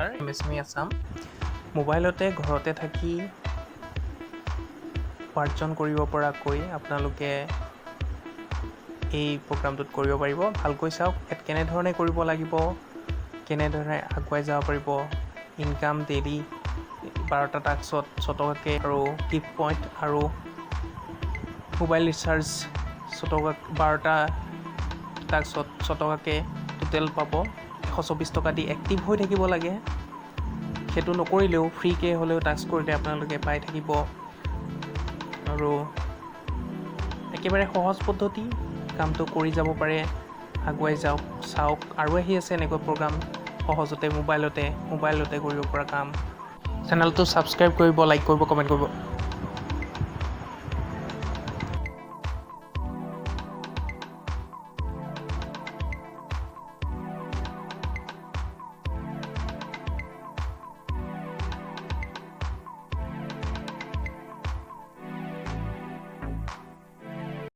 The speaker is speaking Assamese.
কাউন্সিলাৰ MSME আছাম মোবাইলতে ঘৰতে থাকি উপাৰ্জন কৰিব পৰাকৈ আপোনালোকে এই প্ৰগ্ৰামটোত কৰিব পাৰিব। ভালকৈ চাওক ইয়াত কেনেধৰণে কৰিব লাগিব, কেনেধৰণে আগুৱাই যাব পাৰিব। ইনকাম ডেইলি 12টা টাস্কত 100 টকাকৈ আৰু গিফ্ট পইণ্ট আৰু মোবাইল ৰিচাৰ্জ 100 টকা 12টা টাস্কত 100 টকাকৈ টোটেল পাব। 124 টকা দি এক্টিভ হৈ থাকিব লাগে। সেইটো নকৰিলেও ফ্ৰীকৈ হ'লেও টাস্ক কৰিলে আপোনালোকে পাই থাকিব। আৰু একেবাৰে সহজ পদ্ধতি, কামটো কৰি যাব পাৰে। আগুৱাই যাওক, চাওক আৰু আহি আছে এনেকুৱা প্ৰগ্ৰাম সহজতে মোবাইলতে কৰিব পৰা কাম। চেনেলটো ছাবস্ক্ৰাইব কৰিব, লাইক কৰিব, কমেণ্ট কৰিব।